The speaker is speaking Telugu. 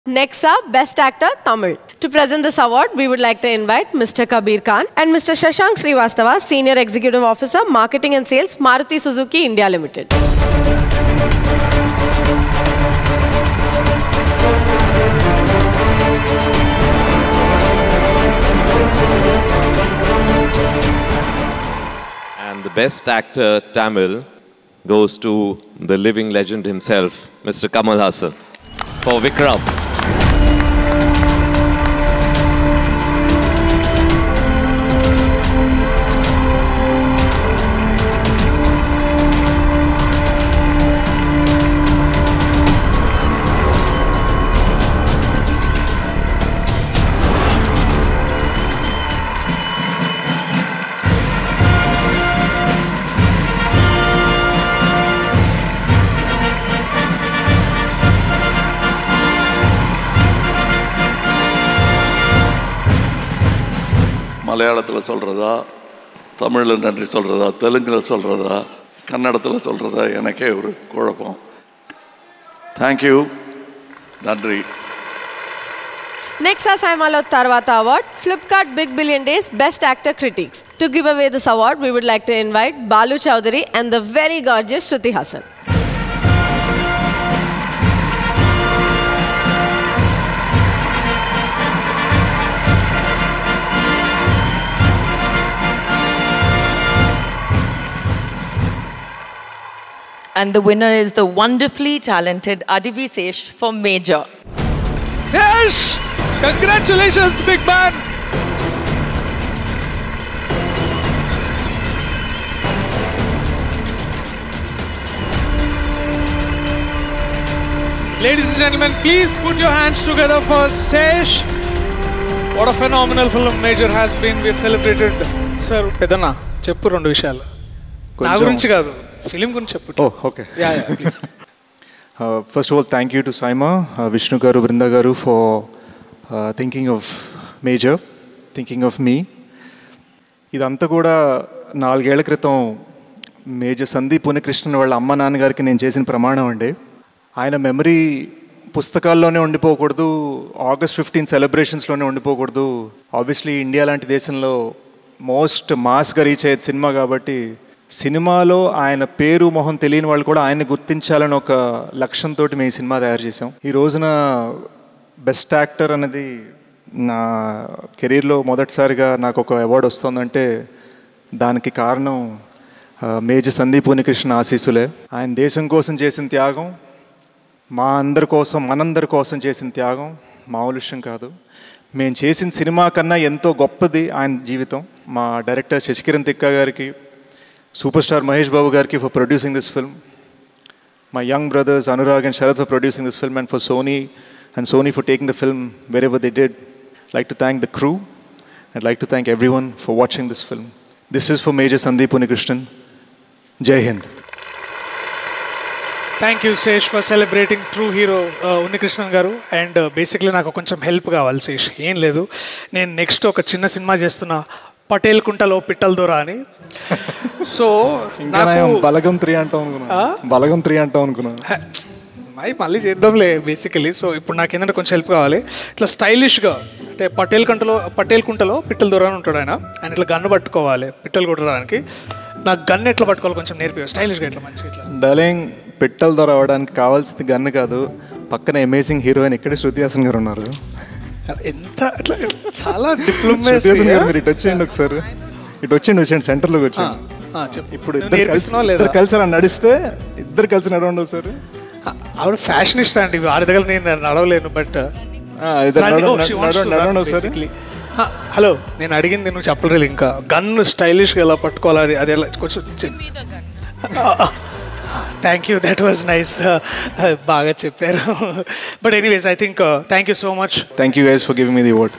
Next up, Best Actor, Tamil. To present this award, we would like to invite Mr. Kabir Khan and Mr. Shashank Srivastava, Senior Executive Officer, Marketing and Sales, Maruti Suzuki India Limited. And the Best Actor, Tamil, goes to the living legend himself, Mr. Kamal Haasan, for Vikram. மலையாளத்தில் சொல்கிறதா, தமிழில் நன்றி சொல்கிறதா, தெலுங்கில் சொல்கிறதா, கன்னடத்தில் சொல்கிறதா, எனக்கே ஒரு குழப்பம். தேங்க்யூ, நன்றி. Next, SIIMA Tarvata Award, Flipkart Big Billion Days Best Actor Critics. To give away this award, we would like to invite Balu Chowdhury and the very gorgeous Shruti Haasan. And the winner is the wonderfully talented Adivi Sesh for Major. Sesh! Congratulations, big man! Ladies and gentlemen, please put your hands together for Sesh. What a phenomenal film Major has been. We have celebrated. Sir, Pedana, cheppu rendu vishayalu. Na gurinchi kaadu. Film gurinchi cheppu. Oh, okay. Yeah, please. First of all, thank you to SIIMA, Vishnu Garu, Brinda Garu for thinking of Major, thinking of me. ఇదంతా కూడా 4 ఏళ్ల క్రితం మేజర్ సందీప్ ఉన్నికృష్ణన్ వాళ్ళ అమ్మ నాన్నగారికి నేను చేసిన ప్రమాణం అండి. ఆయన మెమరీ పుస్తకాల్లోనే ఉండిపోకూడదు, ఆగస్ట్ 15 సెలబ్రేషన్స్లోనే ఉండిపోకూడదు. ఆబ్వియస్లీ ఇండియా లాంటి దేశంలో మోస్ట్ మాస్గా రీచ్ అయ్యేది సినిమా కాబట్టి సినిమాలో ఆయన పేరు మొహం తెలియని వాళ్ళు కూడా ఆయన్ని గుర్తించాలని ఒక లక్ష్యంతో మేము ఈ సినిమా తయారు చేసాం. ఈ రోజున బెస్ట్ యాక్టర్ అనేది నా కెరీర్లో మొదటిసారిగా నాకు ఒక అవార్డు వస్తుందంటే దానికి కారణం మేజర్ సందీప్ ఉన్నికృష్ణ ఆశీస్సులే. ఆయన దేశం కోసం చేసిన త్యాగం, మా అందరి కోసం మనందరి కోసం చేసిన త్యాగం మామూలు విషయం కాదు. మేము చేసిన సినిమా కన్నా ఎంతో గొప్పది ఆయన జీవితం. మా డైరెక్టర్ శశికిరణ్ తిక్క గారికి, సూపర్ స్టార్ మహేష్ బాబు గారికి for producing this film, my young brothers Anurag and Sharad for producing this film, and for Sony for taking the film wherever they did. I'd like to thank the crew. I'd like to thank everyone for watching this film. This is for Major Sandeep Unnikrishnan. Jai Hind. Thank you, Sesh, for celebrating true hero Unnikrishnan garu. And basically నాకు కొంచెం హెల్ప్ కావాలి Sesh. ఏం లేదు, నేను నెక్స్ట్ ఒక చిన్న సినిమా చేస్తున్నా, పటేల్ కుంటలో పిట్టల దొర అని. సో బలగం 3 అంటాం అనుకున్నా మళ్ళీ చేద్దాంలే బేసికలీ. సో ఇప్పుడు నాకు ఏంటంటే కొంచెం హెల్ప్ కావాలి. ఇట్లా స్టైలిష్గా, అంటే పటేల్ కుంటలో పిట్టల దొర అని ఉంటాడు ఆయన ఇట్లా గన్ను పట్టుకోవాలి పిట్టలు కొట్టడానికి. నాకు గన్ను ఎట్లా పట్టుకోవాలి కొంచెం నేర్పి, స్టైలిష్గా ఇట్లా మంచిగా ఇట్లా. డార్లింగ్, పిట్టల దొర అవ్వడానికి కావాల్సింది గన్ను కాదు, పక్కన అమేజింగ్ హీరోయిన్ ఇక్కడే శృతి హాసన్ గారు ఉన్నారు. ఎంత అట్లా చాలా డిప్లొమసీ. ఇటు వచ్చేయండి ఒకసారి, ఇటు వచ్చేయండి సెంటర్లోకి వచ్చేయండి. ఇప్పుడు ఇద్దరు కలిసి అలా నడిస్తే, ఇద్దరు కలిసి నడవండి ఒకసారి. ఆవిడ ఫ్యాషనిస్ట్ అండి, వారి దగ్గర నేను నడవలేను. బట్ హలో, నేను అడిగింది నువ్వు చెప్పలేదు ఇంకా. గన్ను స్టైలిష్గా ఎలా పట్టుకోవాలి అది ఎలా కొంచెం. Thank you, that was nice. బాగా చెప్పారు. But anyways, I think thank you so much. Thank you guys for giving me the award.